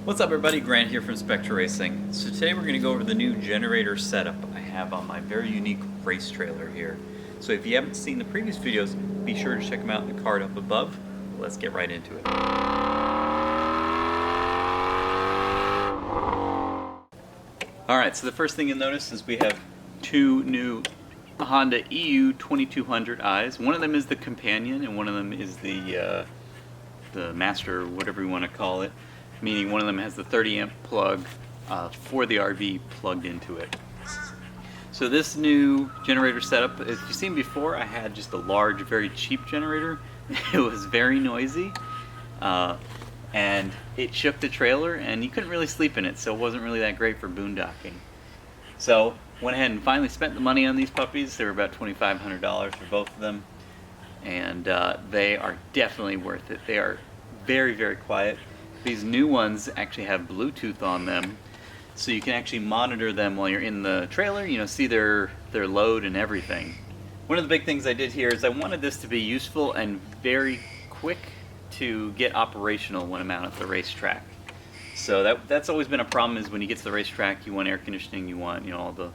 What's up everybody, Grant here from Spectra Racing. So today we're going to go over the new generator setup I have on my very unique race trailer here. So if you haven't seen the previous videos, be sure to check them out in the card up above. Let's get right into it. Alright, so the first thing you'll notice is we have two new Honda EU 2200i's. One of them is the companion and one of them is the master, or whatever you want to call it. Meaning one of them has the 30 amp plug for the RV plugged into it. So this new generator setup, as you've seen before, I had just a large, very cheap generator. It was very noisy and it shook the trailer and you couldn't really sleep in it, so it wasn't really that great for boondocking. So went ahead and finally spent the money on these puppies. They were about $2,500 for both of them, and they are definitely worth it. They are very, very quiet. These new ones actually have Bluetooth on them, so you can actually monitor them while you're in the trailer, you know, see their load and everything. One of the big things I did here is I wanted this to be useful and very quick to get operational when I'm out at the racetrack. So that's always been a problem, is when you get to the racetrack, you want air conditioning, you want, you know, all the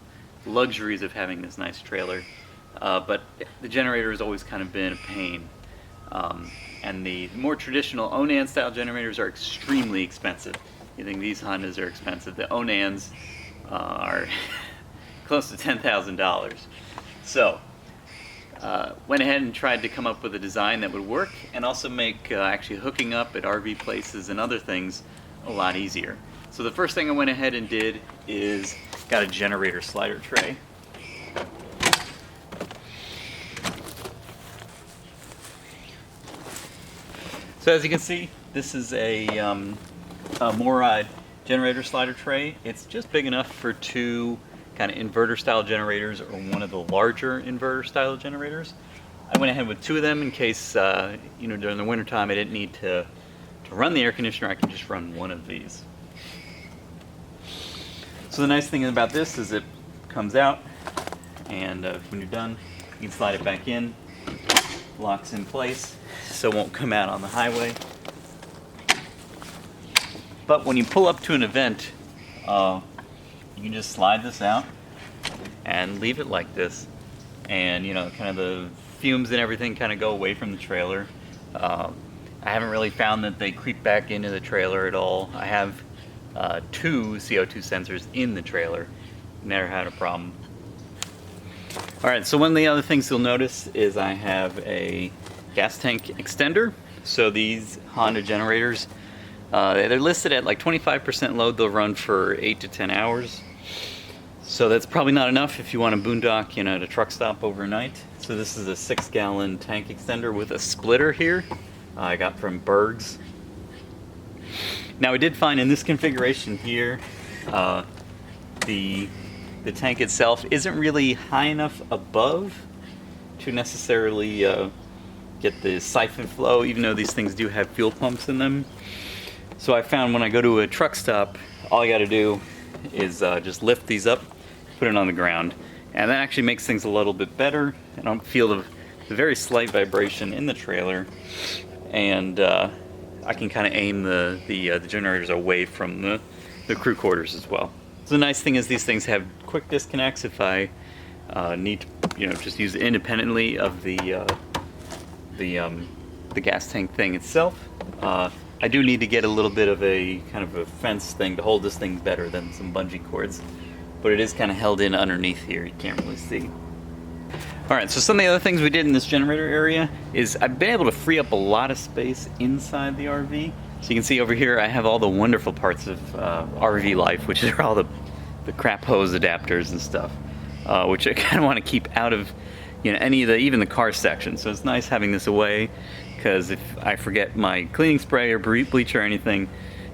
luxuries of having this nice trailer. But the generator has always kind of been a pain. And the more traditional Onan style generators are extremely expensive. You think these Hondas are expensive. The Onans are close to $10,000. So went ahead and tried to come up with a design that would work and also make actually hooking up at RV places and other things a lot easier. So the first thing I went ahead and did is got a generator slider tray. So as you can see, this is a Moride generator slider tray. It's just big enough for two kind of inverter style generators or one of the larger inverter style generators. I went ahead with two of them in case, you know, during the winter time I didn't need to run the air conditioner. I can just run one of these. So the nice thing about this is it comes out, and when you're done, you can slide it back in, locks in place, so it won't come out on the highway. But when you pull up to an event, you can just slide this out and leave it like this, and you know, kind of the fumes and everything kind of go away from the trailer. I haven't really found that they creep back into the trailer at all. I have two CO2 sensors in the trailer. Never had a problem. Alright, so one of the other things you'll notice is I have a gas tank extender. So these Honda generators, they're listed at like 25% load. They'll run for 8 to 10 hours. So that's probably not enough if you want to boondock, you know, at a truck stop overnight. So this is a 6-gallon tank extender with a splitter here. I got from Berg's. Now I did find in this configuration here, the tank itself isn't really high enough above to necessarily get the siphon flow, even though these things do have fuel pumps in them. So I found when I go to a truck stop, all I got to do is just lift these up, put it on the ground, and that actually makes things a little bit better. I don't feel the very slight vibration in the trailer, and I can kind of aim the generators away from the crew quarters as well. So the nice thing is these things have quick disconnects if I need to, you know, just use it independently of the gas tank thing itself. I do need to get a little bit of a kind of a fence thing to hold this thing better than some bungee cords, but it is kind of held in underneath here. You can't really see. Alright, so some of the other things we did in this generator area is I've been able to free up a lot of space inside the RV. So you can see over here I have all the wonderful parts of RV life, which are all the crap hose adapters and stuff, which I kind of want to keep out of, you know, any of even the car section. So it's nice having this away, because if I forget my cleaning spray or bleach or anything,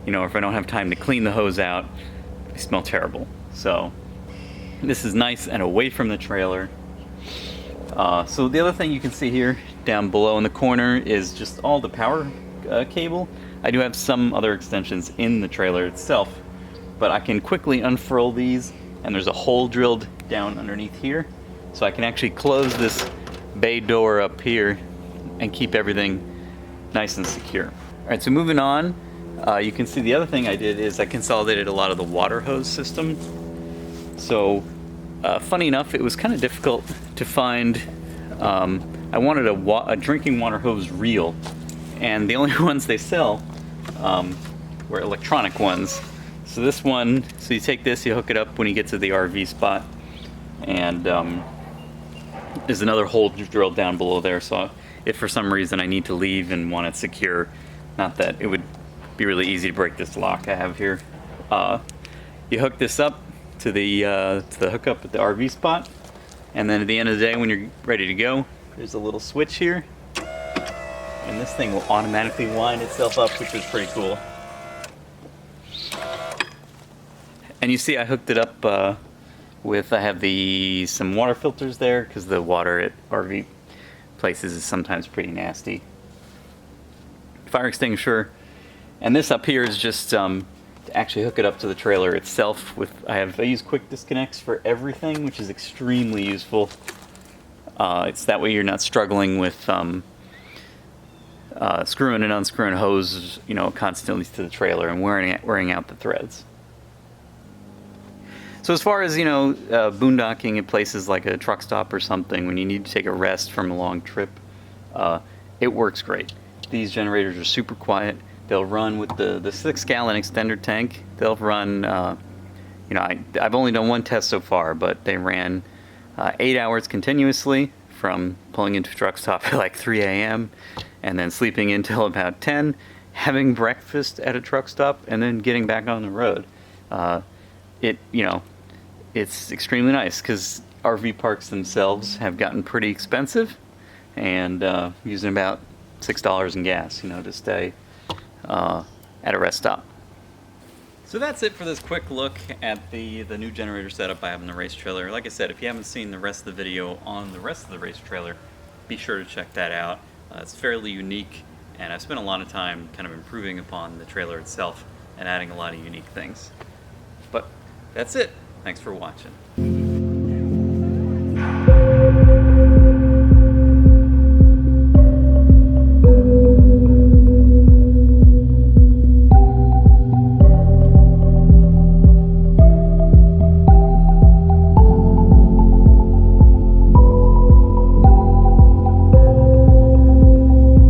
you know, if I don't have time to clean the hose out, they smell terrible. So this is nice and away from the trailer. So the other thing you can see here down below in the corner is just all the power cable. I do have some other extensions in the trailer itself, but I can quickly unfurl these, and there's a hole drilled down underneath here, so I can actually close this bay door up here and keep everything nice and secure. Alright, so moving on, You can see the other thing I did is I consolidated a lot of the water hose system. So, funny enough, it was kind of difficult to find. I wanted a drinking water hose reel, and the only ones they sell were electronic ones. So this one, so you take this, you hook it up when you get to the RV spot, and there's another hole drilled down below there, so if for some reason I need to leave and want it secure, not that it would be really easy to break this lock I have here. You hook this up to the hookup at the RV spot, and then at the end of the day when you're ready to go, there's a little switch here, and this thing will automatically wind itself up, which is pretty cool. And you see I hooked it up I have some water filters there, because the water at RV places is sometimes pretty nasty. Fire extinguisher, and this up here is just to actually hook it up to the trailer itself. I use quick disconnects for everything, which is extremely useful. It's that way you're not struggling with screwing and unscrewing hoses, constantly to the trailer and wearing out the threads. So as far as, boondocking at places like a truck stop or something, when you need to take a rest from a long trip, it works great. These generators are super quiet. They'll run with the 6-gallon extender tank. They'll run, I've only done one test so far, but they ran 8 hours continuously from pulling into a truck stop at like 3 a.m. and then sleeping until about 10, having breakfast at a truck stop, and then getting back on the road. It's extremely nice because RV parks themselves have gotten pretty expensive, and using about $6 in gas, to stay at a rest stop. So that's it for this quick look at the new generator setup I have in the race trailer. Like I said, if you haven't seen the rest of the video on the rest of the race trailer, be sure to check that out. It's fairly unique, and I've spent a lot of time kind of improving upon the trailer itself and adding a lot of unique things. But that's it. Thanks for watching.